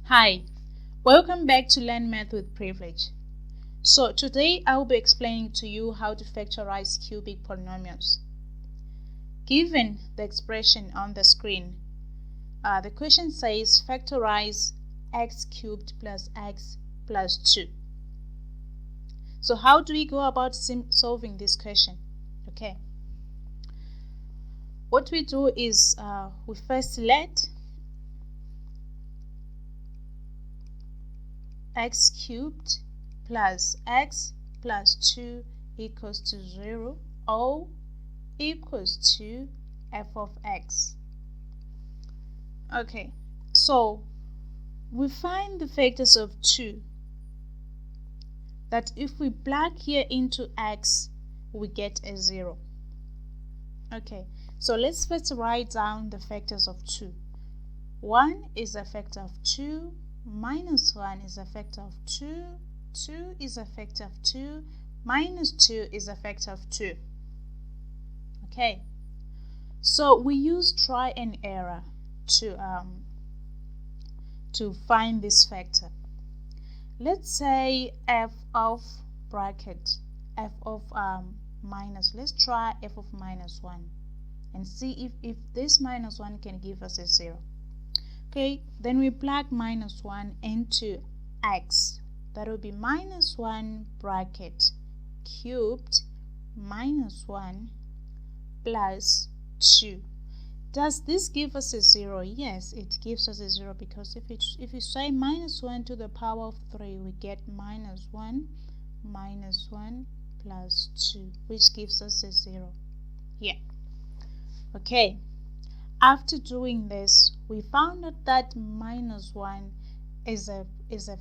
Hi, welcome back to Learn Math with Privilege. So today I will be explaining to you how to factorize cubic polynomials. Given the expression on the screen, the question says factorize x cubed plus x plus 2. So how do we go about solving this question? Okay. What we do is we first let x cubed plus x plus 2 equals to 0 or equals to f of x. Okay, so we find the factors of 2 that if we plug here into x, we get a 0. Okay, so let's first write down the factors of 2. 1 is a factor of 2, minus 1 is a factor of 2, 2 is a factor of 2, minus 2 is a factor of 2. Okay, so we use try and error to find this factor. Let's say f of bracket, f of minus, let's try f of minus 1 and see if this minus 1 can give us a 0. Okay, then we plug minus 1 into x. That will be minus 1 bracket cubed minus 1 plus 2. Does this give us a 0? Yes, it gives us a 0 because if you say minus 1 to the power of 3, we get minus 1 plus 2, which gives us a 0 here. Okay. After doing this, we found out that minus 1 is a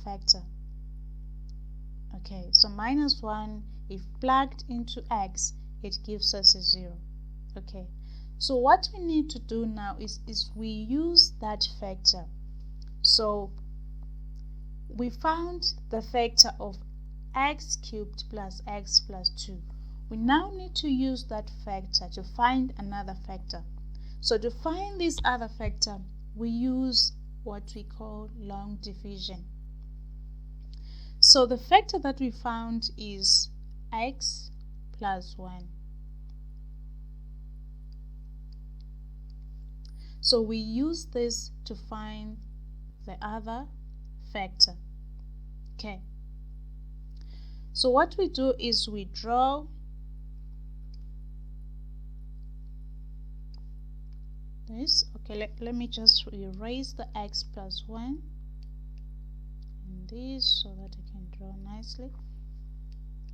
factor. Okay, so minus 1, if plugged into x, it gives us a 0. Okay, so what we need to do now is we use that factor. So we found the factor of x cubed plus x plus 2. We now need to use that factor to find another factor. So to find this other factor, we use what we call long division. So the factor that we found is x plus 1. So we use this to find the other factor. Okay. So what we do is we draw this. Okay, let me just erase the x plus 1 and this so that I can draw nicely.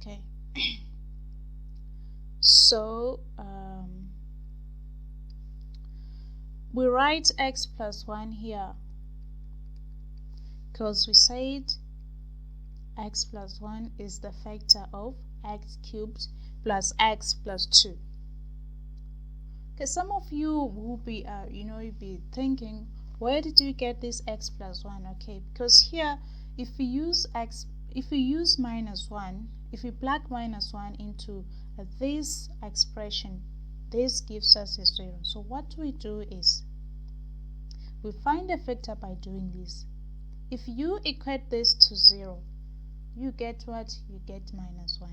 Okay. So we write x plus 1 here because we said x plus 1 is the factor of x cubed plus x plus 2. Okay, some of you will be you'll be thinking, where did you get this x plus 1? Okay, because here if we use minus 1, if we plug minus 1 into this expression, this gives us a 0. So what we do is we find a factor by doing this. If you equate this to 0, you get what? You get minus 1.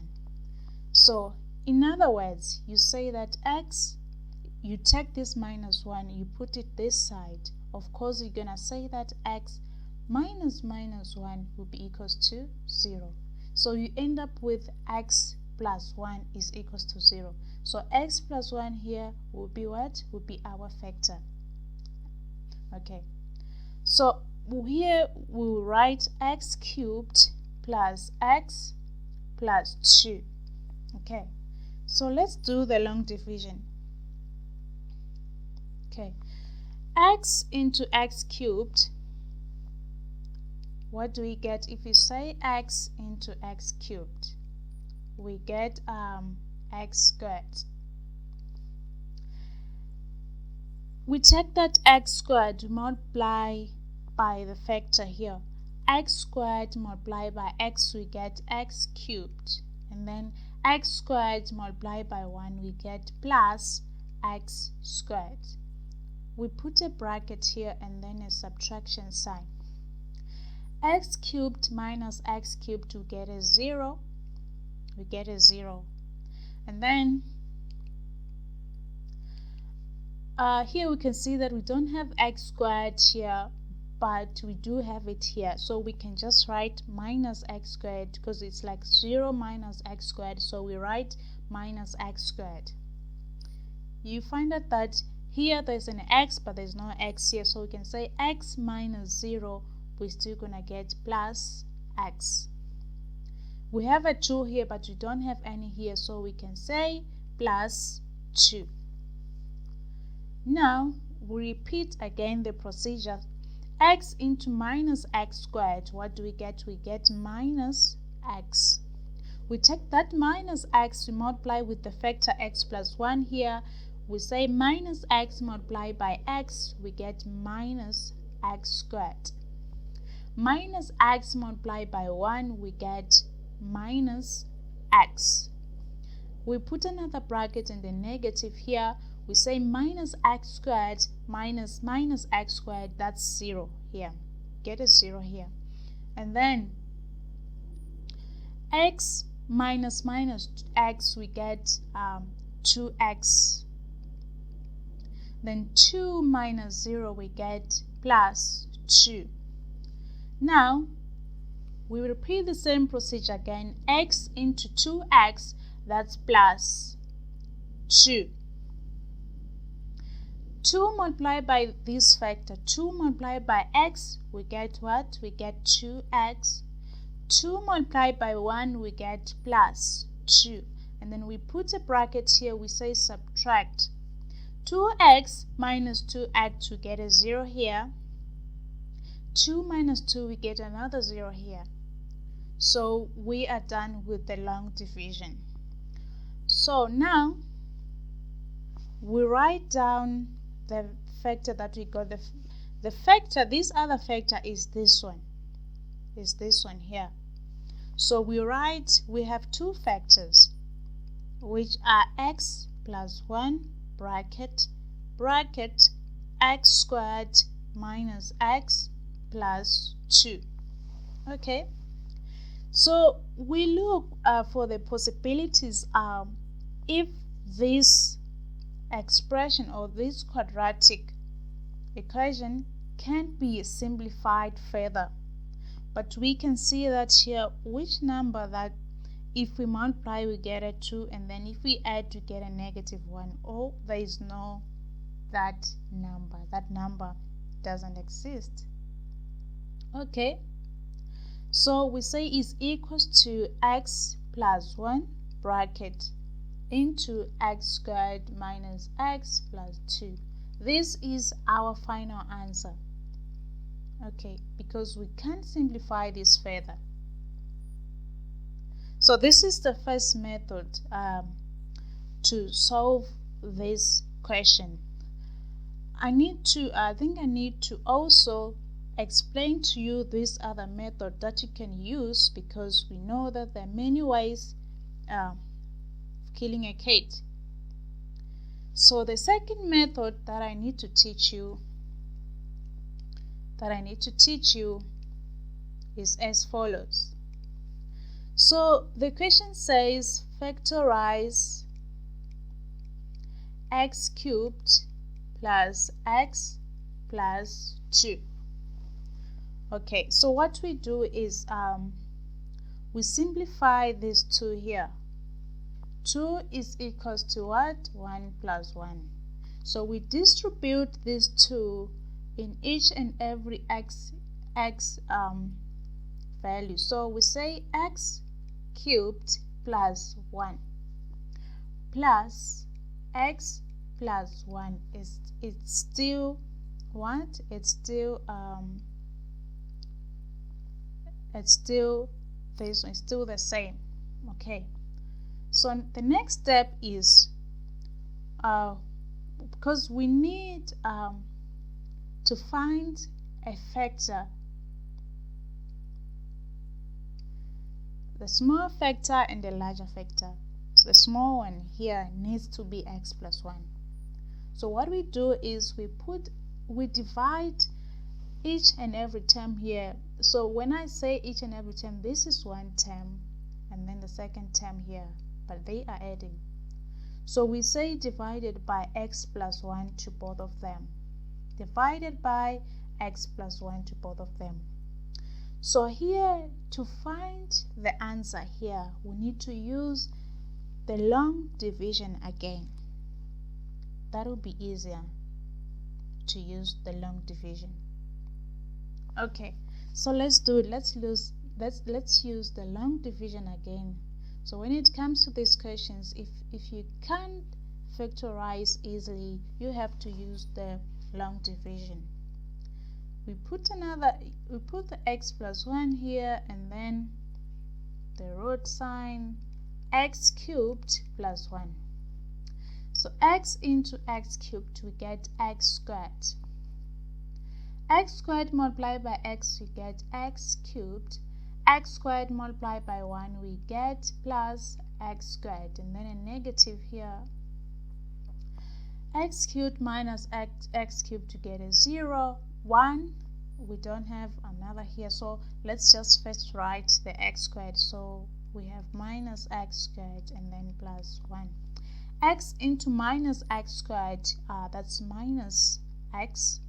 So in other words, you say that x, you take this minus 1, you put it this side. Of course, you're going to say that x minus minus 1 will be equals to 0. So you end up with x plus 1 is equals to 0. So x plus 1 here will be what? Will be our factor. Okay. So here we'll write x cubed plus x plus 2. Okay. So let's do the long division. Okay, x into x cubed, what do we get? If you say x into x cubed, we get x squared. We take that x squared, multiply by the factor here. X squared multiplied by x, we get x cubed. And then x squared multiplied by 1, we get plus x squared. We put a bracket here and then a subtraction sign. x cubed minus x cubed, we get a 0. We get a 0. And then here we can see that we don't have x squared here, but we do have it here. So we can just write minus x squared because it's like 0 minus x squared. So we write minus x squared. You find out that here there's an x, but there's no x here. So we can say x minus 0, we're still going to get plus x. We have a 2 here, but we don't have any here. So we can say plus 2. Now we repeat again the procedure. X into minus x squared, what do we get? We get minus x. We take that minus x, we multiply with the factor x plus 1 here. We say minus x multiplied by x, we get minus x squared. Minus x multiplied by 1, we get minus x. We put another bracket in the negative here. We say minus x squared minus minus x squared, that's 0 here. Get a 0 here. And then x minus minus x, we get 2x. Then 2 minus 0, we get plus 2. Now we repeat the same procedure again. X into 2x, that's plus 2. 2 multiplied by this factor, 2 multiplied by x, we get what? We get 2x. 2 multiplied by 1, we get plus 2. And then we put a bracket here, we say subtract. 2x minus 2x, we get a 0 here. 2 minus 2, we get another 0 here. So we are done with the long division. So now we write down the factor that we got. The factor, this other factor is this one. Is this one here. So we have two factors, which are x plus 1 bracket x squared minus x plus 2. Okay. So we look for the possibilities if this expression or this quadratic equation can be simplified further. But we can see that here which number that if we multiply we get a 2, and then if we add we get a negative 1. Oh, there is no that number. That number doesn't exist. Okay. So we say is equals to x plus 1 bracket into x squared minus x plus 2. This is our final answer. Okay, because we can't simplify this further. So this is the first method to solve this question. I think I need to also explain to you this other method that you can use, because we know that there are many ways of killing a cat. So the second method that I need to teach you is as follows. So the question says factorize x cubed plus x plus 2. Okay, so what we do is we simplify these two here. 2 is equals to what? 1 plus 1. So we distribute these 2 in each and every x value. So we say x cubed plus 1 plus x plus 1 is still what? It's still this one is still the same. Okay. So the next step is because we need to find a factor, the small factor and the larger factor. So the small one here needs to be x plus 1. So what we do is we divide each and every term here. So when I say each and every term, this is one term and then the second term here, but they are adding. So we say divided by x plus 1 to both of them. Divided by x plus 1 to both of them. So here, to find the answer here, we need to use the long division again. That will be easier to use the long division. Okay, so let's do it. Let's use the long division again. So when it comes to these questions, if you can't factorize easily, you have to use the long division. We put the x plus 1 here, and then the root sign, x cubed plus 1. So x into x cubed, we get x squared. X squared multiplied by x, we get x cubed. X squared multiplied by 1, we get plus x squared, and then a negative here. X cubed minus x cubed together 0, 1. We don't have another here, so let's just first write the x squared. So we have minus x squared and then plus 1. X into minus x squared, that's minus x.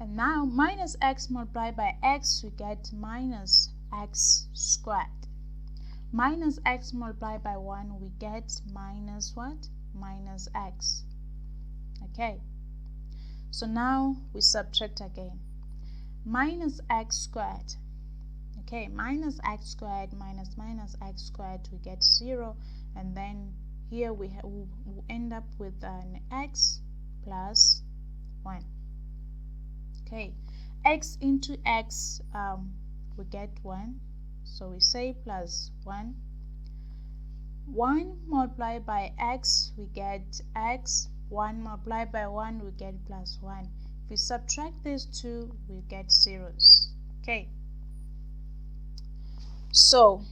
And now minus x multiplied by x, we get minus x squared. Minus x multiplied by 1, we get minus what? Minus x. Okay. So now we subtract again. Minus x squared. Okay, minus x squared minus x squared, we get 0. And then here we end up with an x plus 1. Okay, x into x, we get 1. So we say plus 1. 1 multiplied by x, we get x. 1 multiplied by 1, we get plus 1. If we subtract these two, we get zeros. Okay. So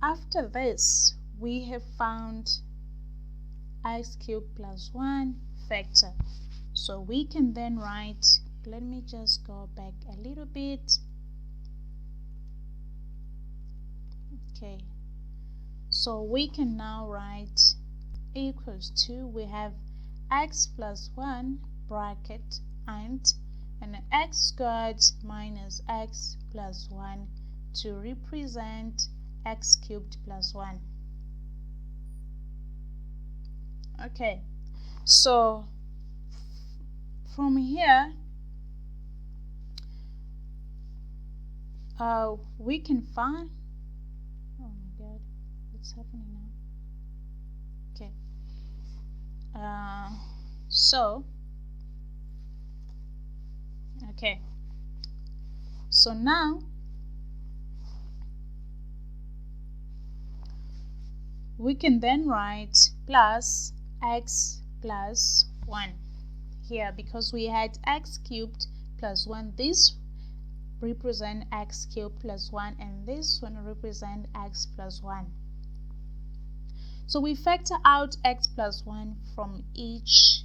after this, we have found x cubed plus 1 factor. So we can then write, let me just go back a little bit. Okay. So we can now write equals to, we have x plus 1 bracket and x squared minus x plus 1 to represent x cubed plus 1. Okay, so from here we can find, oh my god, what's happening now? Okay, so now we can then write plus x plus 1 here, because we had x cubed plus 1. This represent x cubed plus 1 and this one represent x plus 1. So we factor out x plus 1 from each.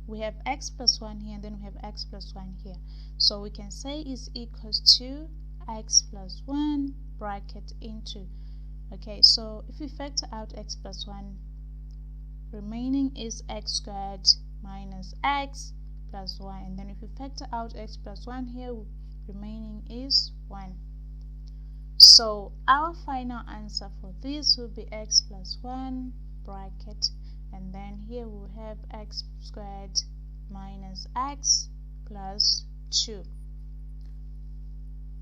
We have x plus 1 here and then we have x plus 1 here. So we can say is equals to x plus 1 bracket into. Okay, so if we factor out x plus 1, remaining is x squared minus x plus 1. And then if we factor out x plus 1 here, remaining is 1. So our final answer for this will be x plus 1 bracket, and then here we will have x squared minus x plus 2.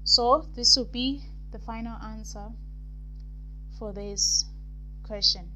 So this will be the final answer for this question.